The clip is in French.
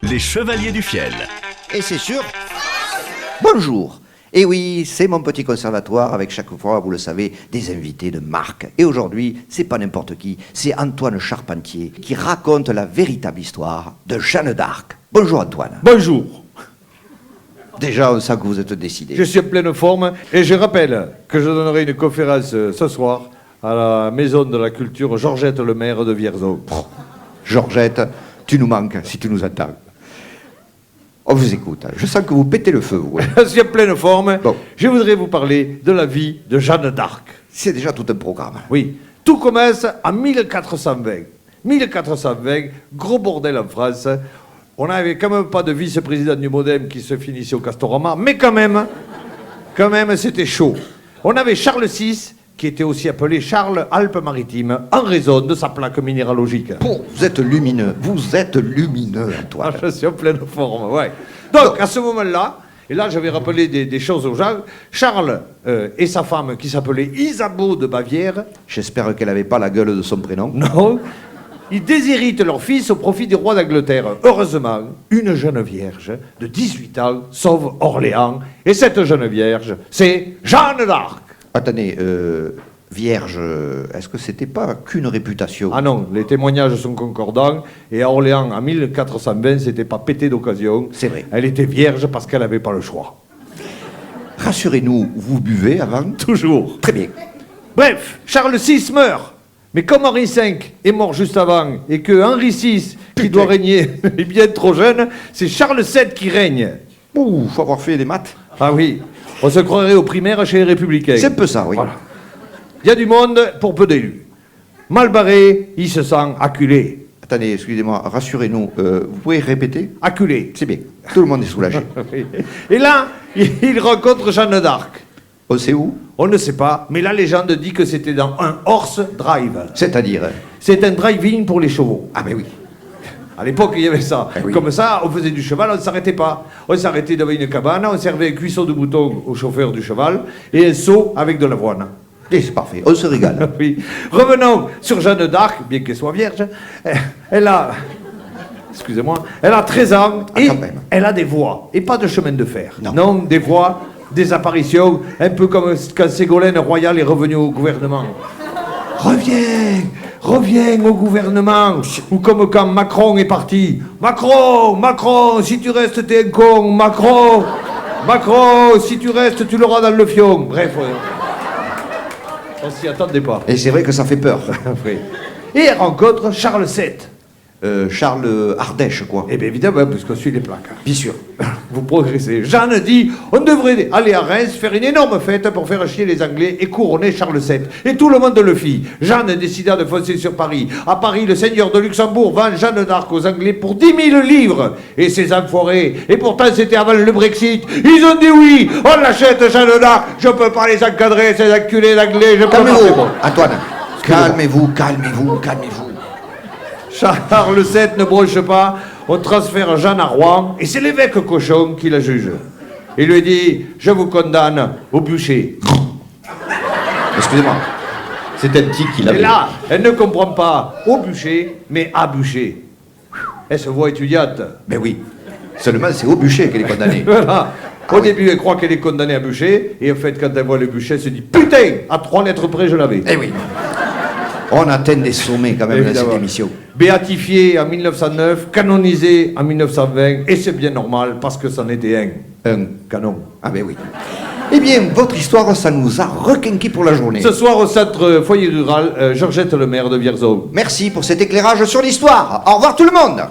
Les Chevaliers du Fiel. Et c'est sûr. Bonjour. Et oui, c'est mon petit conservatoire avec chaque fois, vous le savez, des invités de marque. Et aujourd'hui, c'est pas n'importe qui, c'est Antoine Charpentier qui raconte la véritable histoire de Jeanne d'Arc. Bonjour Antoine. Bonjour. Déjà, on sent que vous êtes décidé. Je suis en pleine forme et je rappelle que je donnerai une conférence ce soir à la Maison de la Culture Georgette Lemaire de Vierzon. Georgette, tu nous manques si tu nous attends. On vous écoute. Je sens que vous pétez le feu, vous. Je suis en pleine forme. Bon. Je voudrais vous parler de la vie de Jeanne d'Arc. C'est déjà tout un programme. Oui, tout commence en 1420. 1420, gros bordel en France. On n'avait quand même pas de vice-président du Modem qui se finissait au Castorama, mais quand même, c'était chaud. On avait Charles VI, qui était aussi appelé Charles Alpes-Maritimes, en raison de sa plaque minéralogique. Vous êtes lumineux, Antoine. Je suis en pleine forme, ouais. Donc, à ce moment-là, et là, j'avais rappelé des choses aux gens, Charles et sa femme, qui s'appelait Isabeau de Bavière... J'espère qu'elle n'avait pas la gueule de son prénom. Non, ils déshéritent leur fils au profit du roi d'Angleterre. Heureusement, une jeune vierge de 18 ans sauve Orléans, et cette jeune vierge, c'est Jeanne d'Arc. Attendez, vierge, est-ce que c'était pas qu'une réputation? Ah non, les témoignages sont concordants, et à Orléans, en 1420, c'était pas pété d'occasion. C'est vrai. Elle était vierge parce qu'elle n'avait pas le choix. Rassurez-nous, vous buvez avant? Toujours. Très bien. Bref, Charles VI meurt. Mais comme Henri V est mort juste avant, et que Henri VI, qui doit régner, est bien trop jeune, c'est Charles VII qui règne. Ouh, faut avoir fait des maths. Ah oui, on se croirait aux primaires chez les Républicains. C'est un peu ça, oui. Voilà. Il y a du monde pour peu d'élus. Mal barré, il se sent acculé. Attendez, excusez-moi, rassurez-nous, vous pouvez répéter? Acculé. C'est bien, tout le monde est soulagé. Et là, il rencontre Jeanne d'Arc. On sait où? On ne sait pas, mais la légende dit que c'était dans un horse drive. C'est-à-dire? C'est un drive-in pour les chevaux. Ah, mais oui. À l'époque, il y avait ça. Oui. Comme ça, on faisait du cheval, on ne s'arrêtait pas. On s'arrêtait devant une cabane, on servait un cuisseau de mouton au chauffeur du cheval et un seau avec de l'avoine. Et c'est parfait, on se régale. Oui. Revenons sur Jeanne d'Arc, bien qu'elle soit vierge. Elle a... Excusez-moi. Elle a 13 ans et quand même. elle a des voix. Et pas de chemin de fer. Non. Des voix, des apparitions, un peu comme quand Ségolène Royal est revenue au gouvernement. Reviens au gouvernement. Ou comme quand Macron est parti. Macron, si tu restes, t'es un con. Macron, si tu restes, tu l'auras dans le fion. Bref, on s'y attendait pas. Et c'est vrai que ça fait peur. Oui. Et elle rencontre Charles VII. Charles Ardèche, quoi. Eh bien évidemment, parce qu'on suit les plaques. Bien sûr. Vous progressez. Jeanne dit, on devrait aller à Reims, faire une énorme fête pour faire chier les Anglais et couronner Charles VII. Et tout le monde le fit. Jeanne décida de foncer sur Paris. À Paris, le seigneur de Luxembourg vend Jeanne d'Arc aux Anglais pour 10 000 livres. Et ces enfoirés, et pourtant c'était avant le Brexit, ils ont dit oui, on l'achète Jeanne d'Arc, je peux pas les encadrer, ces enculés d'Anglais, je peux pas. Calmez-vous, Bon. Antoine. Calmez-vous. Charles VII ne bronche pas, on transfère Jeanne à Rouen, et c'est l'évêque cochon qui la juge. Il lui dit, je vous condamne au bûcher. Excusez-moi. C'est un petit qui Et l'avait. là, elle ne comprend pas au bûcher, mais à bûcher. Elle se voit étudiante. Ben oui. Seulement, c'est au bûcher qu'elle est condamnée. Voilà. Au début, elle croit qu'elle est condamnée à bûcher, et en fait, quand elle voit le bûcher, elle se dit, putain, à 3 lettres près, je l'avais. Eh oui. On atteint des sommets quand même dans Évidemment. cette émission. Béatifié en 1909, canonisé en 1920, et c'est bien normal parce que c'en était un canon. Ah ben oui. Eh bien, votre histoire, ça nous a requinqué pour la journée. Ce soir au centre foyer rural, Georgette Lemaire de Vierzon. Merci pour cet éclairage sur l'histoire. Au revoir tout le monde.